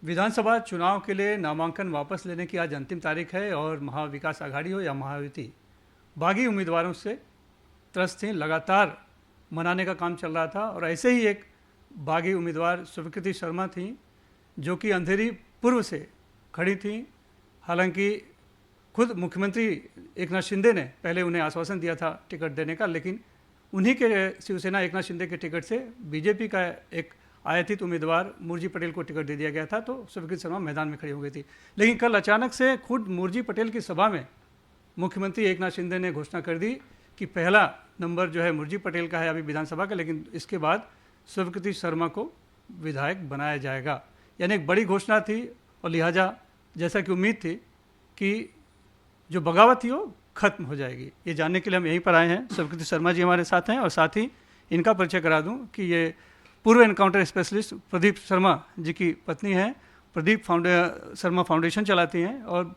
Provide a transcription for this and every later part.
विधानसभा चुनाव के लिए नामांकन वापस लेने की आज अंतिम तारीख है और महाविकास आघाड़ी हो या महायुति, बागी उम्मीदवारों से त्रस्त थी। लगातार मनाने का काम चल रहा था और ऐसे ही एक बागी उम्मीदवार स्वीकृति शर्मा थी जो कि अंधेरी पूर्व से खड़ी थी। हालांकि खुद मुख्यमंत्री एकनाथ शिंदे ने पहले उन्हें आश्वासन दिया था टिकट देने का, लेकिन उन्हीं के शिवसेना एकनाथ शिंदे के टिकट से बीजेपी का एक आयातित उम्मीदवार मुरजी पटेल को टिकट दे दिया गया था, तो स्वीकृति शर्मा मैदान में खड़ी हो गई थी। लेकिन कल अचानक से खुद मुरजी पटेल की सभा में मुख्यमंत्री एकनाथ शिंदे ने घोषणा कर दी कि पहला नंबर जो है मुरजी पटेल का है अभी विधानसभा का, लेकिन इसके बाद स्वीकृति शर्मा को विधायक बनाया जाएगा। यानी एक बड़ी घोषणा थी और लिहाजा जैसा कि उम्मीद थी कि जो बगावत थी वो खत्म हो जाएगी। ये जानने के लिए हम यहीं पर आए हैं। स्वीकृति शर्मा जी हमारे साथ हैं और साथ ही इनका परिचय करा दूं कि ये पूर्व एनकाउंटर स्पेशलिस्ट प्रदीप शर्मा जी की पत्नी हैं। प्रदीप शर्मा फाउंडेशन चलाती हैं और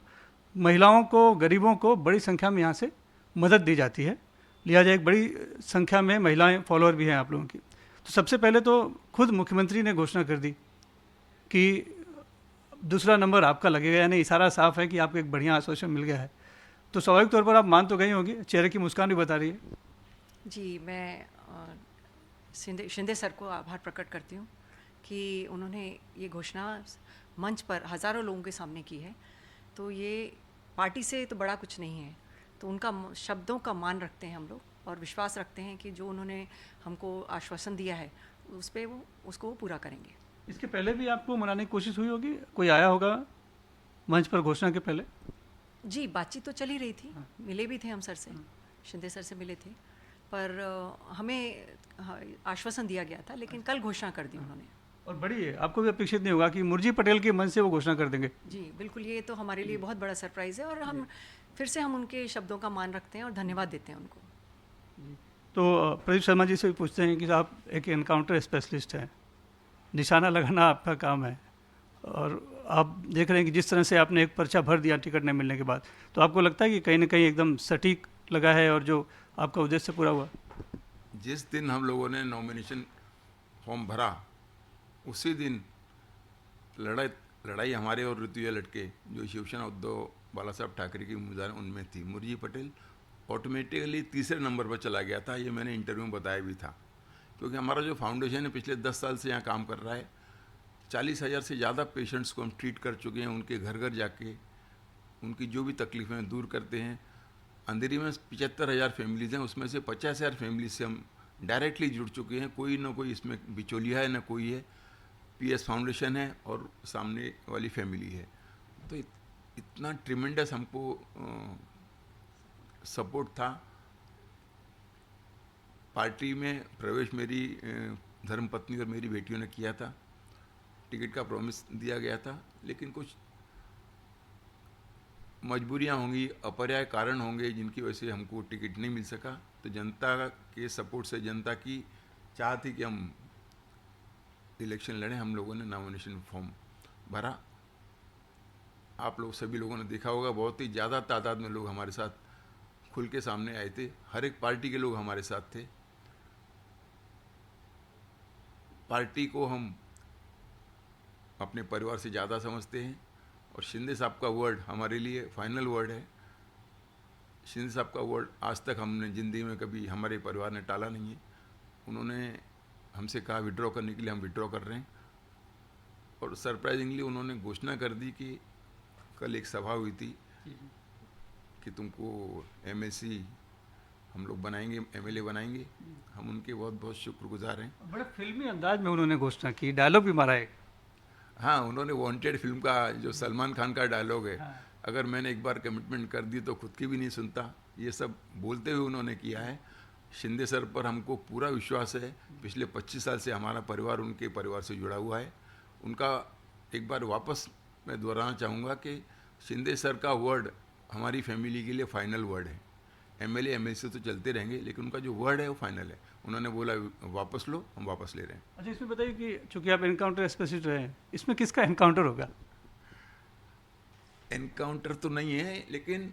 महिलाओं को, गरीबों को बड़ी संख्या में यहाँ से मदद दी जाती है। लिहाजा एक बड़ी संख्या में महिलाएं फॉलोअर भी हैं आप लोगों की। तो सबसे पहले तो खुद मुख्यमंत्री ने घोषणा कर दी कि दूसरा नंबर आपका लगेगा, यानी इशारा साफ है कि आपको एक बढ़िया आश्वासन मिल गया है। तो स्वाभाविक तौर पर आप मान तो गई होगी, चेहरे की मुस्कान भी बता रही है। जी, मैं शिंदे सर को आभार प्रकट करती हूँ कि उन्होंने ये घोषणा मंच पर हज़ारों लोगों के सामने की है। तो ये पार्टी से तो बड़ा कुछ नहीं है, तो उनका शब्दों का मान रखते हैं हम लोग और विश्वास रखते हैं कि जो उन्होंने हमको आश्वासन दिया है उस पर वो उसको पूरा करेंगे। इसके पहले भी आपको मनाने की कोशिश हुई होगी, कोई आया होगा मंच पर घोषणा के पहले? जी, बातचीत तो चल ही रही थी, मिले भी थे हम सर से, शिंदे सर से मिले थे, पर हमें आश्वासन दिया गया था, लेकिन कल घोषणा कर दी उन्होंने। और बड़ी है, आपको भी अपेक्षित नहीं होगा कि मुरजी पटेल के मन से वो घोषणा कर देंगे। जी बिल्कुल, ये तो हमारे लिए बहुत बड़ा सरप्राइज़ है और हम फिर से हम उनके शब्दों का मान रखते हैं और धन्यवाद देते हैं उनको। तो प्रदीप शर्मा जी से भी पूछते हैं कि आप एक एनकाउंटर स्पेशलिस्ट हैं, निशाना लगाना आपका काम है और आप देख रहे हैं कि जिस तरह से आपने एक पर्चा भर दिया टिकट नहीं मिलने के बाद, तो आपको लगता है कि कहीं ना कहीं एकदम सटीक लगा है और जो आपका उद्देश्य पूरा हुआ? जिस दिन हम लोगों ने नॉमिनेशन फॉर्म भरा उसी दिन लड़ाई हमारे और ऋतुजा लटके जो शिवसेना उद्धव बाला साहब ठाकरे की उम्मीदवार उनमें थी। मुरजी पटेल ऑटोमेटिकली तीसरे नंबर पर चला गया था, ये मैंने इंटरव्यू में बताया भी था। क्योंकि हमारा जो फाउंडेशन है पिछले 10 साल से यहाँ काम कर रहा है, 40,000 से ज़्यादा पेशेंट्स को हम ट्रीट कर चुके हैं। उनके घर घर जाके उनकी जो भी तकलीफ़ें दूर करते हैं। अंधेरी में 75,000 फैमिलीज़ हैं, उसमें से 50,000 फैमिलीज से हम डायरेक्टली जुड़ चुके हैं। कोई ना कोई इसमें बिचौलिया है, ना कोई है। पीएस फाउंडेशन है और सामने वाली फैमिली है। तो इतना ट्रिमेंडस हमको सपोर्ट था। पार्टी में प्रवेश मेरी धर्मपत्नी और मेरी बेटियों ने किया था। टिकट का प्रॉमिस दिया गया था, लेकिन कुछ मजबूरियां होंगी, अपरिहार्य कारण होंगे जिनकी वजह से हमको टिकट नहीं मिल सका। तो जनता के सपोर्ट से, जनता की चाह थी कि हम इलेक्शन लड़ें। हम लोगों ने नॉमिनेशन फॉर्म भरा। आप लोग सभी लोगों ने देखा होगा, बहुत ही ज़्यादा तादाद में लोग हमारे साथ खुल के सामने आए थे। हर एक पार्टी के लोग हमारे साथ थे। पार्टी को हम अपने परिवार से ज़्यादा समझते हैं और शिंदे साहब का वर्ड हमारे लिए फाइनल वर्ड है। शिंदे साहब का वर्ड आज तक हमने ज़िंदगी में कभी हमारे परिवार ने टाला नहीं है। उन्होंने हमसे कहा विड्रॉ करने के लिए, हम विड्रॉ कर रहे हैं। और सरप्राइजिंगली उन्होंने घोषणा कर दी कि कल एक सभा हुई थी कि तुमको एमएलसी हम लोग बनाएंगे, एमएलए बनाएंगे। हम उनके बहुत बहुत शुक्रगुजार हैं। बड़े फिल्मी अंदाज में उन्होंने घोषणा की, डायलॉग भी मारा है। हाँ, उन्होंने वांटेड फिल्म का जो सलमान खान का डायलॉग है, अगर मैंने एक बार कमिटमेंट कर दी तो खुद की भी नहीं सुनता, ये सब बोलते हुए उन्होंने किया है। शिंदे सर पर हमको पूरा विश्वास है। पिछले 25 साल से हमारा परिवार उनके परिवार से जुड़ा हुआ है। उनका एक बार वापस मैं दोहराना चाहूँगा कि शिंदे सर का वर्ड हमारी फैमिली के लिए फाइनल वर्ड है। एमएलए एमएलसी तो चलते रहेंगे, लेकिन उनका जो वर्ड है वो फाइनल है। उन्होंने बोला वापस लो, हम वापस ले रहे हैं। अच्छा, इसमें बताइए कि चूंकि आप एनकाउंटर स्पेशलिस्ट रहे हैं, इसमें किसका एनकाउंटर होगा? एनकाउंटर तो नहीं है, लेकिन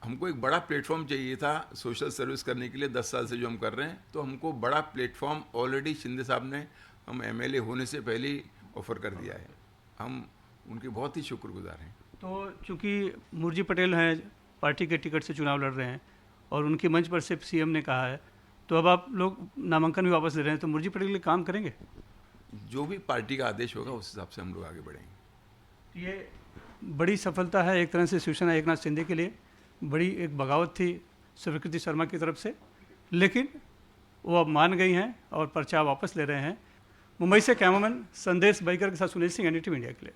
हमको एक बड़ा प्लेटफॉर्म चाहिए था सोशल सर्विस करने के लिए। 10 साल से जो हम कर रहे हैं, तो हमको बड़ा प्लेटफॉर्म ऑलरेडी शिंदे साहब ने हम एमएलए होने से पहले ही ऑफर कर दिया है। हम उनके बहुत ही शुक्रगुजार हैं। तो चूंकि मुरजी पटेल हैं, पार्टी के टिकट से चुनाव लड़ रहे हैं और उनकी मंच पर से सीएम ने कहा है, तो अब आप लोग नामांकन भी वापस ले रहे हैं, तो मुरजी पटेल के लिए काम करेंगे? जो भी पार्टी का आदेश होगा उस हिसाब से हम लोग आगे बढ़ेंगे। ये बड़ी सफलता है एक तरह से शिवसेना एकनाथ शिंदे के लिए, बड़ी एक बगावत थी स्वीकृति शर्मा की तरफ से, लेकिन वो अब मान गई हैं और पर्चा वापस ले रहे हैं। मुंबई से कैमरामैन संदेश बैकर के साथ सुनील सिंह, एनडीटीवी इंडिया के लिए।